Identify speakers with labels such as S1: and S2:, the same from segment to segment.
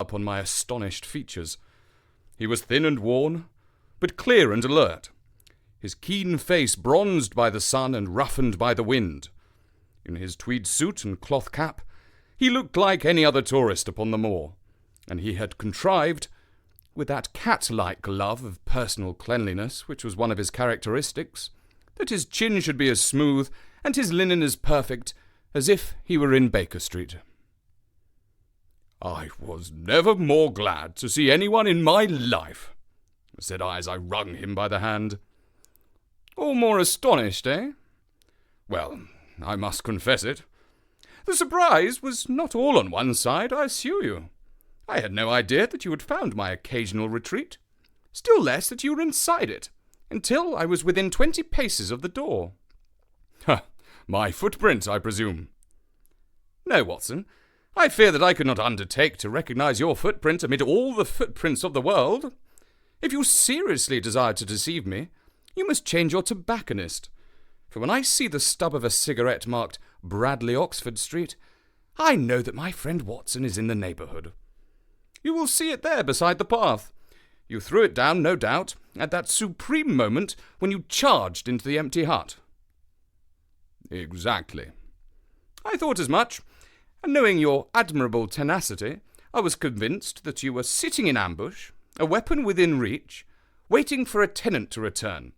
S1: up on my astonished features. He was thin and worn, but clear and alert, his keen face bronzed by the sun and roughened by the wind. In his tweed suit and cloth cap, he looked like any other tourist upon the moor, and he had contrived, with that cat-like love of personal cleanliness which was one of his characteristics, that his chin should be as smooth and his linen as perfect as if he were in Baker Street. "I was never more glad to see anyone in my life," said I as I wrung him by the hand. "Or more astonished, eh? Well, I must confess it. The surprise was not all on one side, I assure you. I had no idea that you had found my occasional retreat, still less that you were inside it, until I was within 20 paces of the door." "Ha! My footprint, I presume?" "No, Watson. I fear that I could not undertake to recognize your footprint amid all the footprints of the world. If you seriously desire to deceive me, you must change your tobacconist. For when I see the stub of a cigarette marked Bradley Oxford Street, I know that my friend Watson is in the neighbourhood. You will see it there beside the path. You threw it down, no doubt, at that supreme moment when you charged into the empty hut." "Exactly." "I thought as much, and knowing your admirable tenacity, I was convinced that you were sitting in ambush, a weapon within reach, waiting for a tenant to return.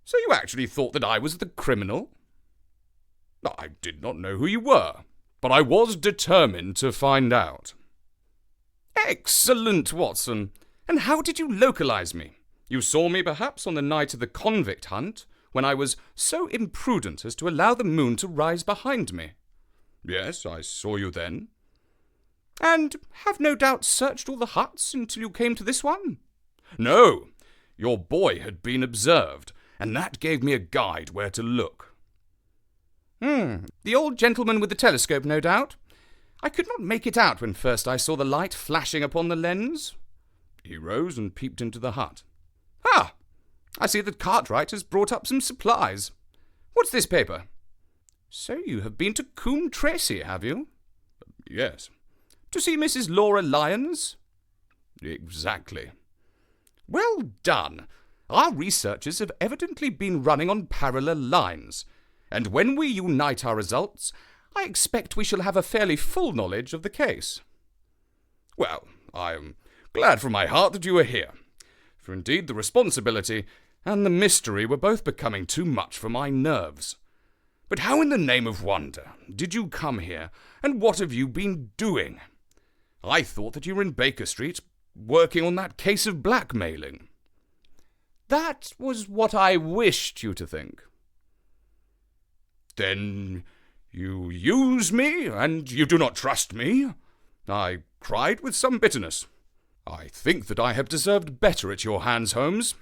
S1: So you actually thought that I was the criminal?" "I did not know who you were, but I was determined to find out." "Excellent, Watson. And how did you localize me? You saw me, perhaps, on the night of the convict hunt, when I was so imprudent as to allow the moon to rise behind me?" "Yes, I saw you then." "And have no doubt searched all the huts until you came to this one?" "No. Your boy had been observed, and that gave me a guide where to look." The old gentleman with the telescope, no doubt? I could not make it out when first I saw the light flashing upon the lens." He rose and peeped into the hut. "Ah! I see that Cartwright has brought up some supplies. What's this paper? So you have been to Coombe Tracy, have you?" "Yes." "To see Mrs. Laura Lyons?" "Exactly." "Well done. Our researches have evidently been running on parallel lines, and when we unite our results, I expect we shall have a fairly full knowledge of the case." "Well, I am glad from my heart that you are here, for indeed the responsibility and the mystery were both becoming too much for my nerves. But how in the name of wonder did you come here, and what have you been doing? I thought that you were in Baker Street, working on that case of blackmailing." "That was what I wished you to think." "Then you use me, and you do not trust me?" I cried with some bitterness. "I think that I have deserved better at your hands, Holmes."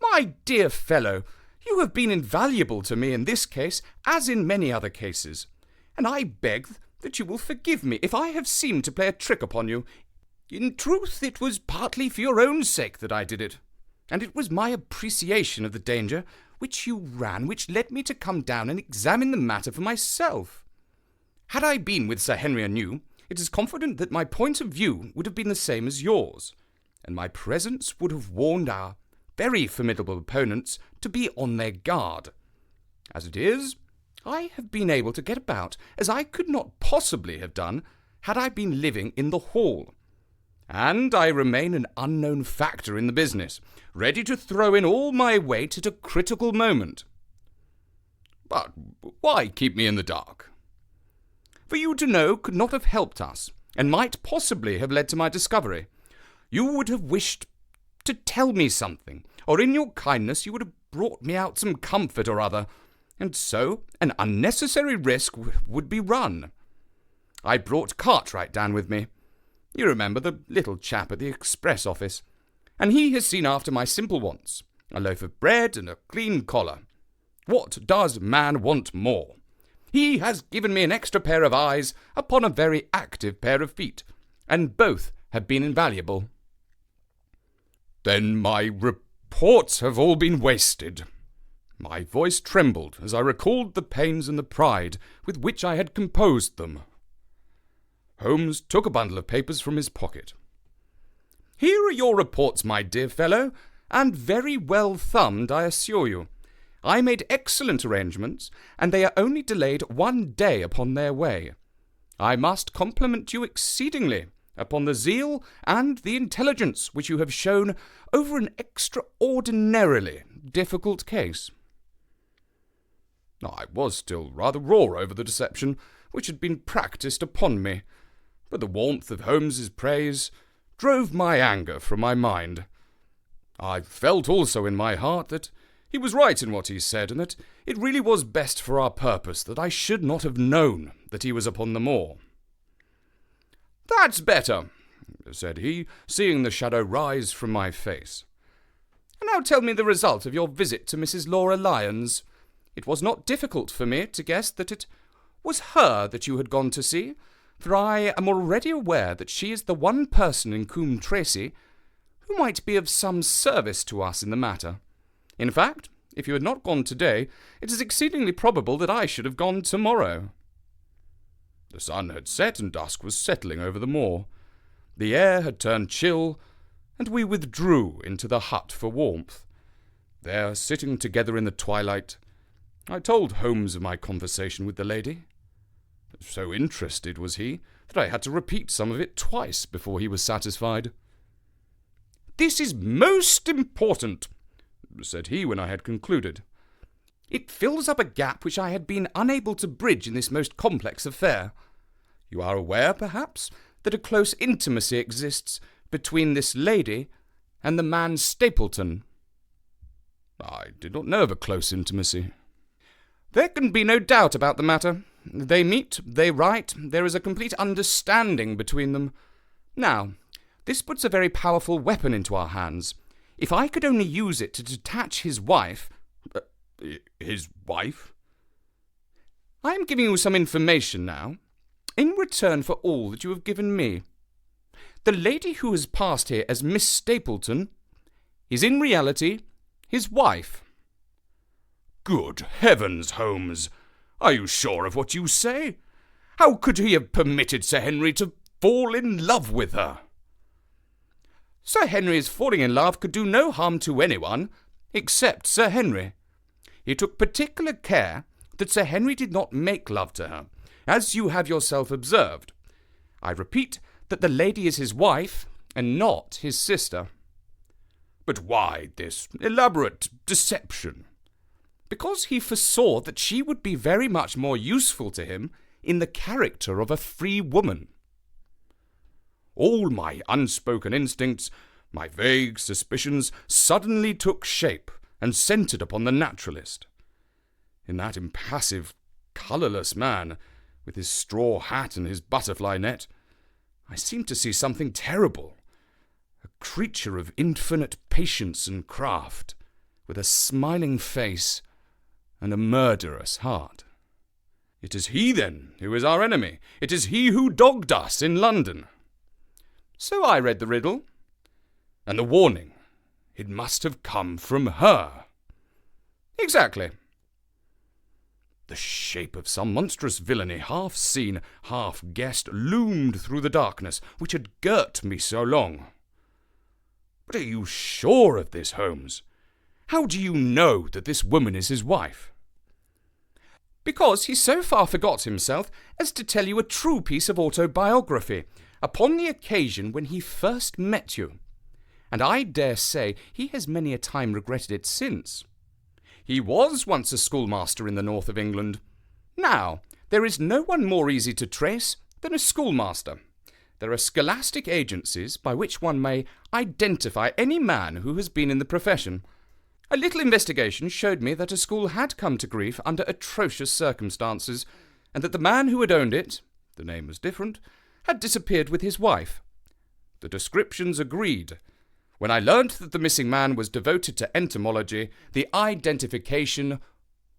S1: "My dear fellow, you have been invaluable to me in this case, as in many other cases, and I beg that you will forgive me if I have seemed to play a trick upon you. In truth, it was partly for your own sake that I did it, and it was my appreciation of the danger which you ran which led me to come down and examine the matter for myself. Had I been with Sir Henry anew, it is confident that my point of view would have been the same as yours, and my presence would have warned our very formidable opponents to be on their guard. As it is, I have been able to get about as I could not possibly have done had I been living in the Hall, and I remain an unknown factor in the business, ready to throw in all my weight at a critical moment." "But why keep me in the dark?" "For you to know could not have helped us, and might possibly have led to my discovery. You would have wished to tell me something, or in your kindness you would have brought me out some comfort or other, and so an unnecessary risk would be run. I brought Cartwright down with me. You remember the little chap at the express office, and he has seen after my simple wants, a loaf of bread and a clean collar. What does man want more? He has given me an extra pair of eyes upon a very active pair of feet, and both have been invaluable." "Then my reports have all been wasted." My voice trembled as I recalled the pains and the pride with which I had composed them. Holmes took a bundle of papers from his pocket. "Here are your reports, my dear fellow, and very well thumbed, I assure you. I made excellent arrangements, and they are only delayed 1 day upon their way. I must compliment you exceedingly upon the zeal and the intelligence which you have shown over an extraordinarily difficult case." I was still rather raw over the deception which had been practised upon me, but the warmth of Holmes's praise drove my anger from my mind. I felt also in my heart that he was right in what he said, and that it really was best for our purpose that I should not have known that he was upon the moor. "That's better," said he, seeing the shadow rise from my face. "And now tell me the result of your visit to Mrs. Laura Lyons. It was not difficult for me to guess that it was her that you had gone to see, for I am already aware that she is the one person in Coombe Tracey who might be of some service to us in the matter. In fact, if you had not gone today, it is exceedingly probable that I should have gone tomorrow." The sun had set and dusk was settling over the moor. The air had turned chill, and we withdrew into the hut for warmth. There, sitting together in the twilight, I told Holmes of my conversation with the lady. So interested was he that I had to repeat some of it twice before he was satisfied. "This is most important," said he when I had concluded. "It fills up a gap which I had been unable to bridge in this most complex affair. You are aware, perhaps, that a close intimacy exists between this lady and the man Stapleton." "I did not know of a close intimacy." "There can be no doubt about the matter. They meet, they write, there is a complete understanding between them. Now, this puts a very powerful weapon into our hands. If I could only use it to detach his wife—" "His wife?" "I am giving you some information now, in return for all that you have given me. The lady who has passed here as Miss Stapleton is in reality his wife." "Good heavens, Holmes! Are you sure of what you say? How could he have permitted Sir Henry to fall in love with her?" "Sir Henry's falling in love could do no harm to anyone, except Sir Henry. He took particular care that Sir Henry did not make love to her, as you have yourself observed. I repeat that the lady is his wife, and not his sister." "But why this elaborate deception?" "Because he foresaw that she would be very much more useful to him in the character of a free woman." All my unspoken instincts, my vague suspicions, suddenly took shape and centred upon the naturalist. In that impassive, colourless man, with his straw hat and his butterfly net, I seemed to see something terrible, a creature of infinite patience and craft, with a smiling face and a murderous heart. "It is he, then, who is our enemy. It is he who dogged us in London." "So I read the riddle." "And the warning. It must have come from her." "Exactly." The shape of some monstrous villainy, half seen, half guessed, loomed through the darkness which had girt me so long. "But are you sure of this, Holmes? How do you know that this woman is his wife?" "Because he so far forgot himself as to tell you a true piece of autobiography upon the occasion when he first met you, and I dare say he has many a time regretted it since. He was once a schoolmaster in the north of England. Now, there is no one more easy to trace than a schoolmaster. There are scholastic agencies by which one may identify any man who has been in the profession. A little investigation showed me that a school had come to grief under atrocious circumstances, and that the man who had owned it, the name was different, had disappeared with his wife. The descriptions agreed. When I learnt that the missing man was devoted to entomology, the identification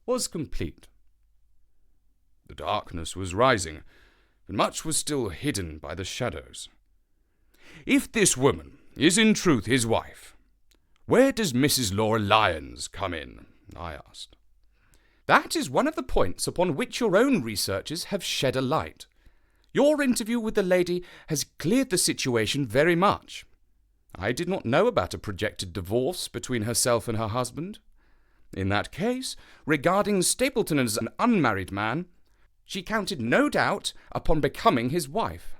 S1: was complete." The darkness was rising, but much was still hidden by the shadows. "If this woman is in truth his wife, where does Mrs. Laura Lyons come in?" I asked. "That is one of the points upon which your own researches have shed a light. Your interview with the lady has cleared the situation very much. I did not know about a projected divorce between herself and her husband. In that case, regarding Stapleton as an unmarried man, she counted no doubt upon becoming his wife.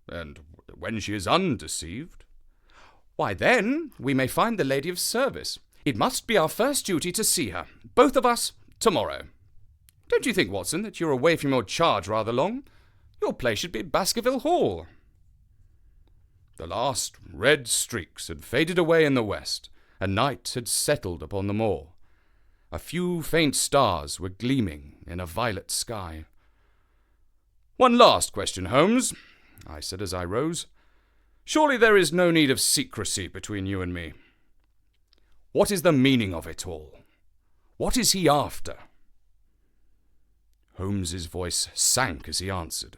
S1: And when she is undeceived? Why, then we may find the lady of service. It must be our first duty to see her, both of us, tomorrow. Don't you think, Watson, that you're away from your charge rather long? Your place should be Baskerville Hall. The last red streaks had faded away in the west, and night had settled upon the moor. A few faint stars were gleaming in a violet sky. "One last question, Holmes," I said as I rose. "Surely there is no need of secrecy between you and me. What is the meaning of it all? What is he after?" Holmes's voice sank as he answered.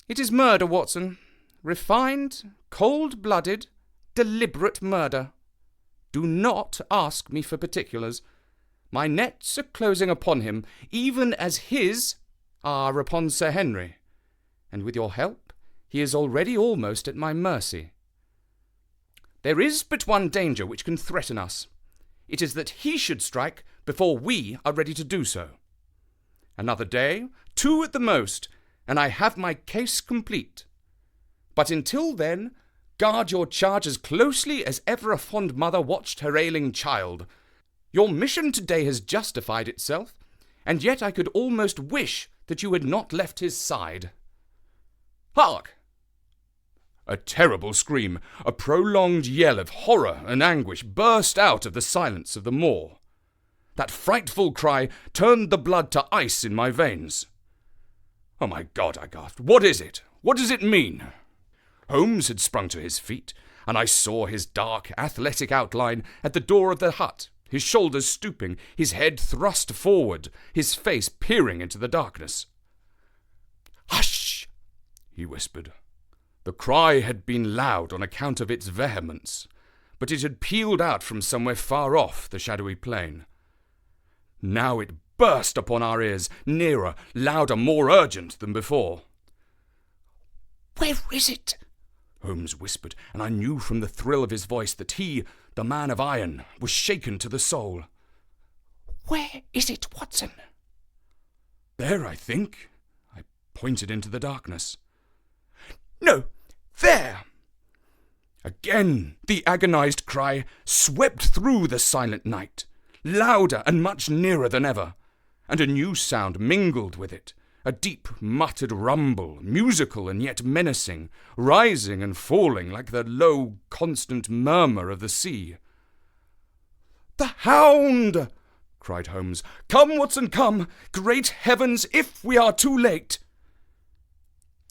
S1: "It is murder, Watson. Refined, cold-blooded, deliberate murder. Do not ask me for particulars. My nets are closing upon him, even as his are upon Sir Henry, and with your help he is already almost at my mercy. There is but one danger which can threaten us. It is that he should strike before we are ready to do so. Another day, 2 at the most, and I have my case complete. But until then, guard your charge as closely as ever a fond mother watched her ailing child. Your mission today has justified itself, and yet I could almost wish that you had not left his side. Hark!" A terrible scream, a prolonged yell of horror and anguish burst out of the silence of the moor. That frightful cry turned the blood to ice in my veins. "Oh, my God," I gasped. "What is it? What does it mean?" Holmes had sprung to his feet, and I saw his dark, athletic outline at the door of the hut, his shoulders stooping, his head thrust forward, his face peering into the darkness. "Hush!" he whispered. The cry had been loud on account of its vehemence, but it had pealed out from somewhere far off the shadowy plain. Now it burst upon our ears, nearer, louder, more urgent than before. "Where is it?" Holmes whispered, and I knew from the thrill of his voice that he, the man of iron, was shaken to the soul. "Where is it, Watson?" "There, I think." I pointed into the darkness. "No, there!" Again the agonized cry swept through the silent night, louder and much nearer than ever, and a new sound mingled with it. A deep, muttered rumble, musical and yet menacing, rising and falling like the low, constant murmur of the sea. "The hound!" cried Holmes. "Come, Watson, come! Great heavens, if we are too late!"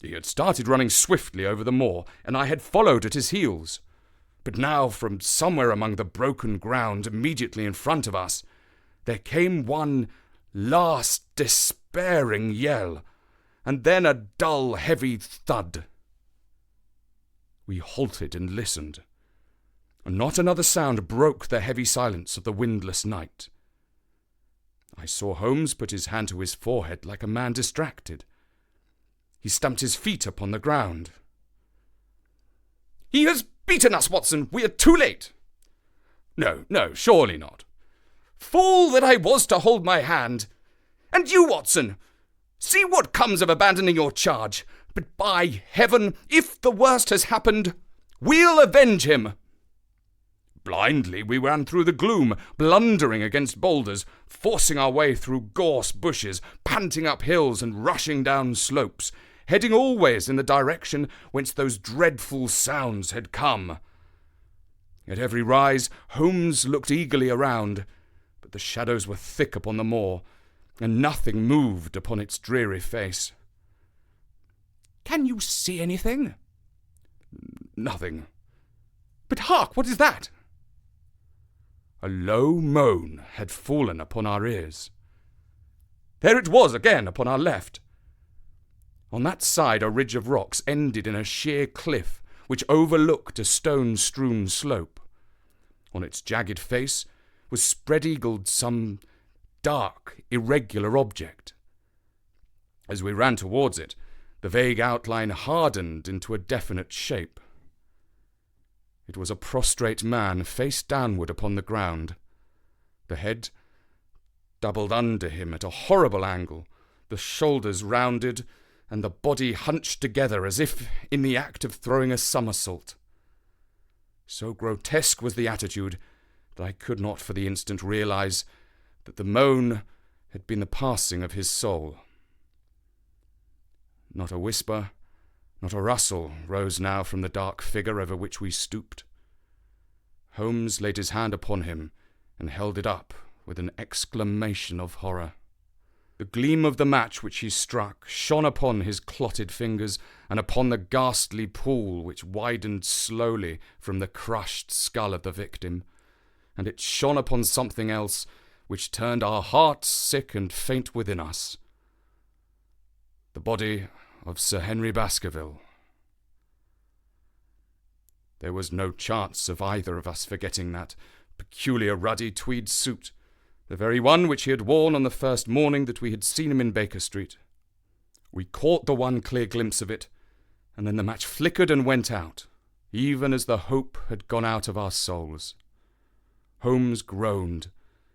S1: He had started running swiftly over the moor, and I had followed at his heels. But now, from somewhere among the broken ground immediately in front of us, there came one last despairing yell, and then a dull, heavy thud. We halted and listened. Not another sound broke the heavy silence of the windless night. I saw Holmes put his hand to his forehead like a man distracted. He stamped his feet upon the ground. "He has beaten us, Watson! We are too late!" No, surely not. Fool that I was to hold my hand! And you, Watson, see what comes of abandoning your charge. But by heaven, if the worst has happened, we'll avenge him. Blindly we ran through the gloom, blundering against boulders, forcing our way through gorse bushes, panting up hills and rushing down slopes, heading always in the direction whence those dreadful sounds had come. At every rise, Holmes looked eagerly around, but the shadows were thick upon the moor, and nothing moved upon its dreary face. "Can you see anything?" "Nothing." "But hark, what is that?" A low moan had fallen upon our ears. There it was again upon our left. On that side a ridge of rocks ended in a sheer cliff which overlooked a stone-strewn slope. On its jagged face was spread-eagled some dark, irregular object. As we ran towards it, the vague outline hardened into a definite shape. It was a prostrate man, face downward upon the ground, the head doubled under him at a horrible angle, the shoulders rounded, and the body hunched together as if in the act of throwing a somersault. So grotesque was the attitude that I could not for the instant realize that the moan had been the passing of his soul. Not a whisper, not a rustle rose now from the dark figure over which we stooped. Holmes laid his hand upon him and held it up with an exclamation of horror. The gleam of the match which he struck shone upon his clotted fingers and upon the ghastly pool which widened slowly from the crushed skull of the victim, and it shone upon something else which turned our hearts sick and faint within us. The body of Sir Henry Baskerville. There was no chance of either of us forgetting that peculiar ruddy tweed suit, the very one which he had worn on the first morning that we had seen him in Baker Street. We caught the one clear glimpse of it, and then the match flickered and went out, even as the hope had gone out of our souls. Holmes groaned,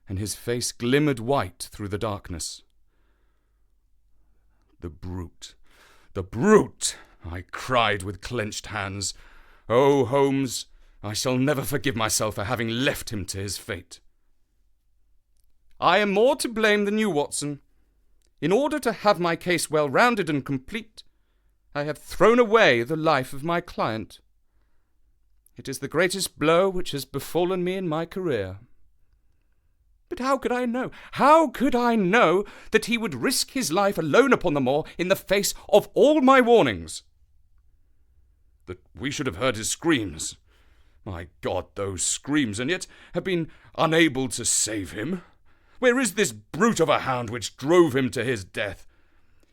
S1: and his face glimmered white through the darkness. "The brute! The brute!" I cried with clenched hands. "Oh, Holmes, I shall never forgive myself for having left him to his fate." "I am more to blame than you, Watson. In order to have my case well rounded and complete, I have thrown away the life of my client. It is the greatest blow which has befallen me in my career. But how could I know? How could I know that he would risk his life alone upon the moor in the face of all my warnings? That we should have heard his screams. My God, those screams, and yet have been unable to save him. Where is this brute of a hound which drove him to his death?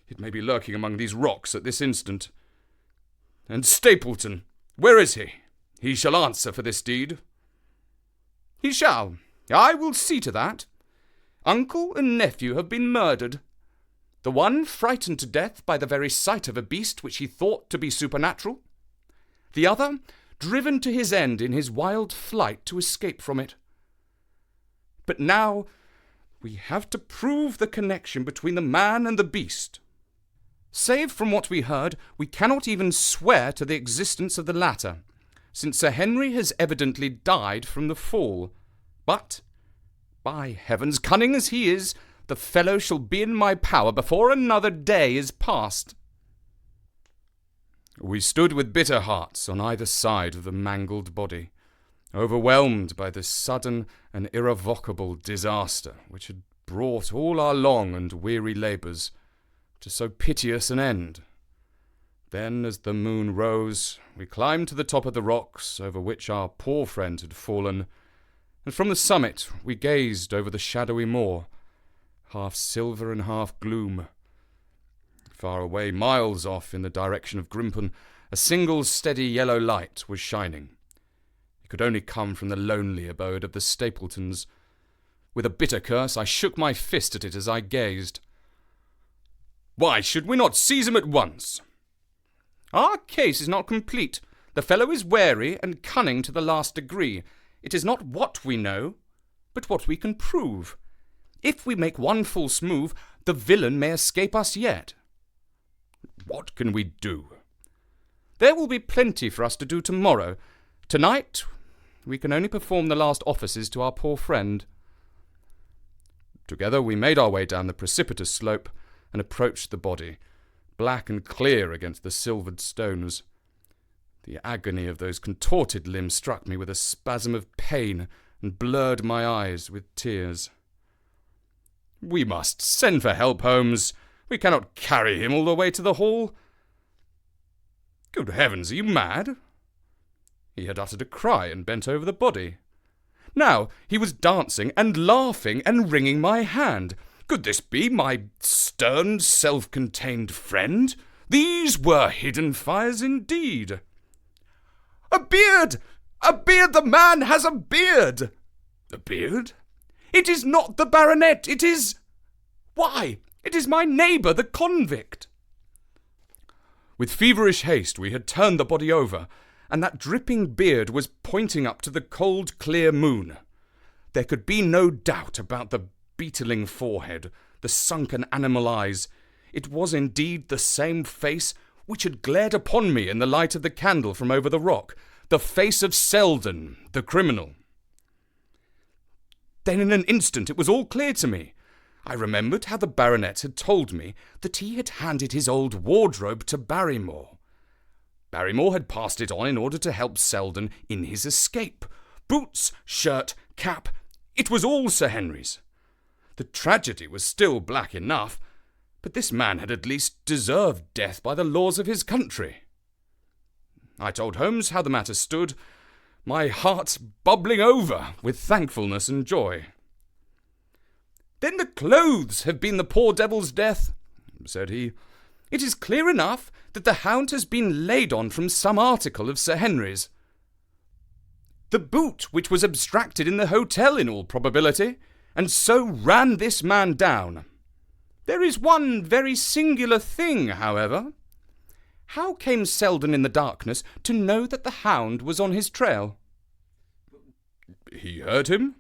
S1: It may be lurking among these rocks at this instant. And Stapleton, where is he? He shall answer for this deed." "He shall. I will see to that. Uncle and nephew have been murdered. The one frightened to death by the very sight of a beast which he thought to be supernatural. The other driven to his end in his wild flight to escape from it. But now we have to prove the connection between the man and the beast. Save from what we heard, we cannot even swear to the existence of the latter, since Sir Henry has evidently died from the fall. But, by heavens, cunning as he is, the fellow shall be in my power before another day is past." We stood with bitter hearts on either side of the mangled body, overwhelmed by the sudden and irrevocable disaster which had brought all our long and weary labours to so piteous an end. Then, as the moon rose, we climbed to the top of the rocks over which our poor friend had fallen, and from the summit we gazed over the shadowy moor, half silver and half gloom. Far away, miles off in the direction of Grimpen, a single steady yellow light was shining. It could only come from the lonely abode of the Stapletons. With a bitter curse, I shook my fist at it as I gazed. "Why should we not seize him at once?" "Our case is not complete. The fellow is wary and cunning to the last degree. It is not what we know, but what we can prove. If we make one false move, the villain may escape us yet." "What can we do?" "There will be plenty for us to do tomorrow. Tonight, we can only perform the last offices to our poor friend." Together we made our way down the precipitous slope and approached the body, black and clear against the silvered stones. The agony of those contorted limbs struck me with a spasm of pain and blurred my eyes with tears. "We must send for help, Holmes. We cannot carry him all the way to the hall." "Good heavens, are you mad?" He had uttered a cry and bent over the body. Now he was dancing and laughing and wringing my hand. Could this be my stern, self-contained friend? These were hidden fires indeed. "A beard! A beard! The man has a beard!" "A beard?" "It is not the baronet! It is—" "Why, It is my neighbour, the convict!" With feverish haste we had turned the body over, and that dripping beard was pointing up to the cold, clear moon. There could be no doubt about the beetling forehead, the sunken animal eyes. It was indeed the same face which had glared upon me in the light of the candle from over the rock, the face of Selden, the criminal. Then in an instant it was all clear to me. I remembered how the baronet had told me that he had handed his old wardrobe to Barrymore. Barrymore had passed it on in order to help Selden in his escape. Boots, shirt, cap, it was all Sir Henry's. The tragedy was still black enough, but this man had at least deserved death by the laws of his country. I told Holmes how the matter stood, my heart bubbling over with thankfulness and joy. "Then the clothes have been the poor devil's death," said he. "It is clear enough that the hound has been laid on from some article of Sir Henry's. The boot which was abstracted in the hotel in all probability, and so ran this man down. There is one very singular thing, however. How came Selden in the darkness to know that the hound was on his trail?" "He heard him."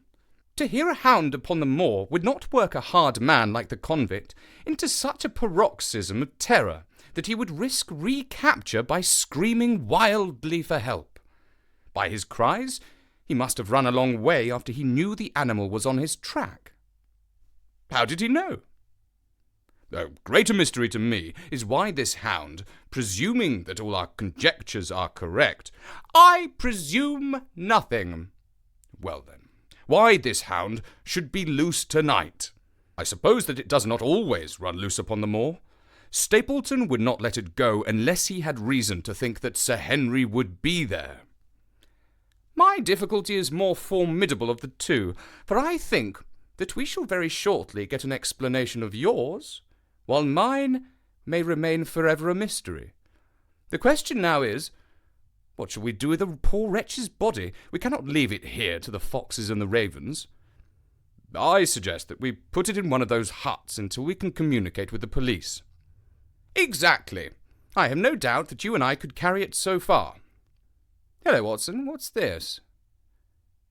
S1: "To hear a hound upon the moor would not work a hard man like the convict into such a paroxysm of terror that he would risk recapture by screaming wildly for help. By his cries, he must have run a long way after he knew the animal was on his track." "How did he know?" "A greater mystery to me is why this hound, presuming that all our conjectures are correct—" "I presume nothing." "Well then, why this hound should be loose tonight. I suppose that it does not always run loose upon the moor. Stapleton would not let it go unless he had reason to think that Sir Henry would be there." "My difficulty is more formidable of the two, for I think that we shall very shortly get an explanation of yours, while mine may remain forever a mystery. The question now is, what shall we do with the poor wretch's body? We cannot leave it here to the foxes and the ravens." "I suggest that we put it in one of those huts until we can communicate with the police." "Exactly. I have no doubt that you and I could carry it so far. Hello, Watson, what's this?"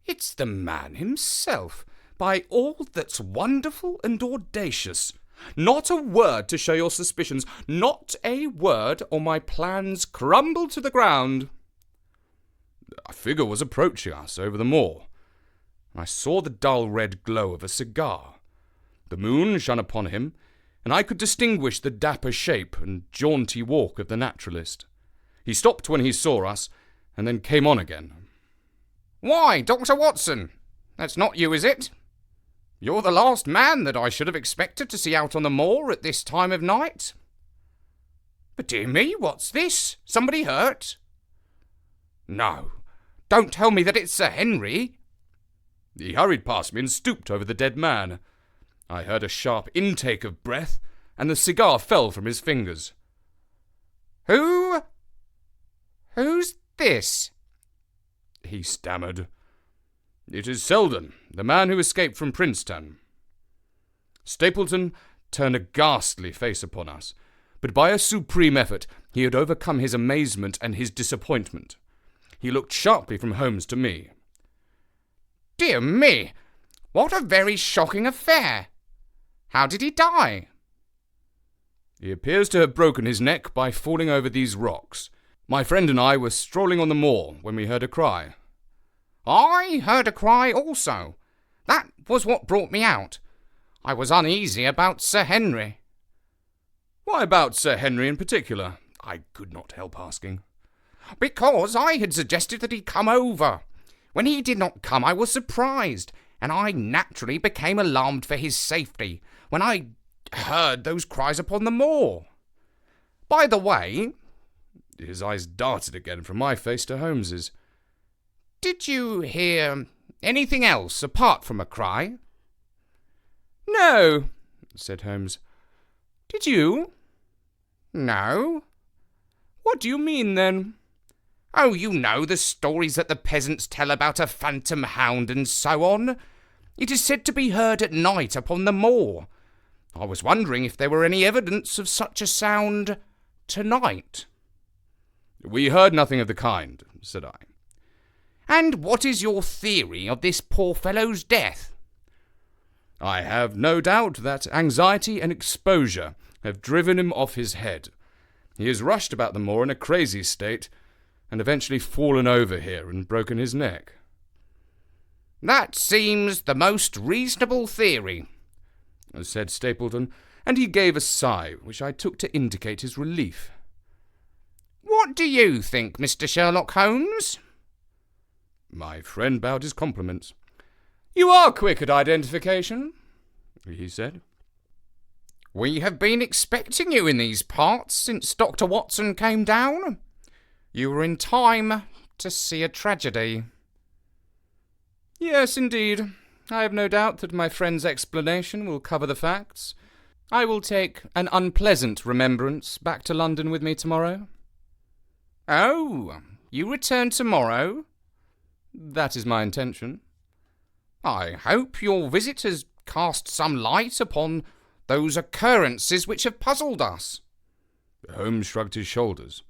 S1: "It's the man himself, by all that's wonderful and audacious. Not a word to show your suspicions, not a word, or my plans crumble to the ground." A figure was approaching us over the moor. I saw the dull red glow of a cigar. The moon shone upon him, and I could distinguish the dapper shape and jaunty walk of the naturalist. He stopped when he saw us, and then came on again. "Why, Dr. Watson, that's not you, is it? You're the last man that I should have expected to see out on the moor at this time of night. But dear me, what's this? Somebody hurt?" "No, don't tell me that it's Sir Henry." He hurried past me and stooped over the dead man. I heard a sharp intake of breath, and the cigar fell from his fingers. Who's this?" he stammered. "It is Selden, the man who escaped from Princetown." Stapleton turned a ghastly face upon us, but by a supreme effort he had overcome his amazement and his disappointment. He looked sharply from Holmes to me. "Dear me, what a very shocking affair! How did he die?" "He appears to have broken his neck by falling over these rocks. My friend and I were strolling on the moor when we heard a cry." "I heard a cry also. That was what brought me out. I was uneasy about Sir Henry." "Why about Sir Henry in particular?" I could not help asking. "Because I had suggested that he come over. When he did not come, I was surprised, and I naturally became alarmed for his safety when I heard those cries upon the moor. By the way—" His eyes darted again from my face to Holmes's. "Did you hear anything else apart from a cry?" "No," said Holmes. "Did you?" "No." "What do you mean, then?" "Oh, you know the stories that the peasants tell about a phantom hound and so on. It is said to be heard at night upon the moor.
S2: I was wondering if there were any evidence of such a sound tonight."
S1: "We heard nothing of the kind," said I.
S2: "And what is your theory of this poor fellow's death?"
S1: "I have no doubt that anxiety and exposure have driven him off his head. He has rushed about the moor in a crazy state, and eventually fallen over here and broken his neck."
S2: "That seems the most reasonable theory,"
S1: said Stapleton, and he gave a sigh, which I took to indicate his relief.
S2: "What do you think, Mr. Sherlock Holmes?"
S1: My friend bowed his compliments. "You are quick at identification," he said.
S2: "We have been expecting you in these parts since Dr. Watson came down. You were in time to see a tragedy."
S1: "Yes, indeed. I have no doubt that my friend's explanation will cover the facts. I will take an unpleasant remembrance back to London with me tomorrow."
S2: "Oh, you return tomorrow?"
S1: "That is my intention."
S2: "I hope your visit has cast some light upon those occurrences which have puzzled us."
S1: Holmes shrugged his shoulders.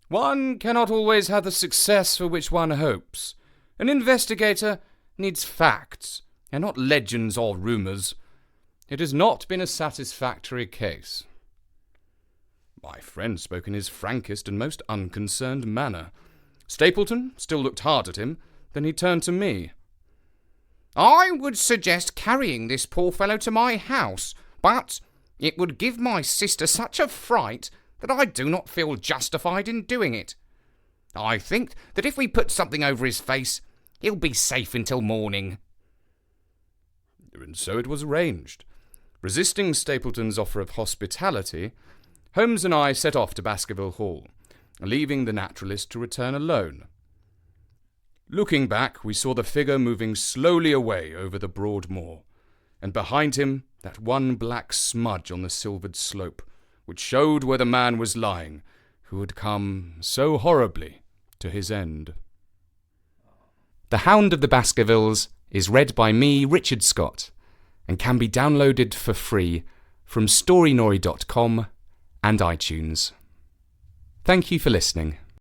S1: "One cannot always have the success for which one hopes. An investigator needs facts, and not legends or rumours. It has not been a satisfactory case." My friend spoke in his frankest and most unconcerned manner. Stapleton still looked hard at him, then he turned to me.
S2: "I would suggest carrying this poor fellow to my house, but it would give my sister such a fright that I do not feel justified in doing it. I think that if we put something over his face, he'll be safe until morning."
S1: And so it was arranged. Resisting Stapleton's offer of hospitality, Holmes and I set off to Baskerville Hall, leaving the naturalist to return alone. Looking back, we saw the figure moving slowly away over the broad moor, and behind him that one black smudge on the silvered slope, which showed where the man was lying, who had come so horribly to his end. The Hound of the Baskervilles is read by me, Richard Scott, and can be downloaded for free from storynori.com and iTunes. Thank you for listening.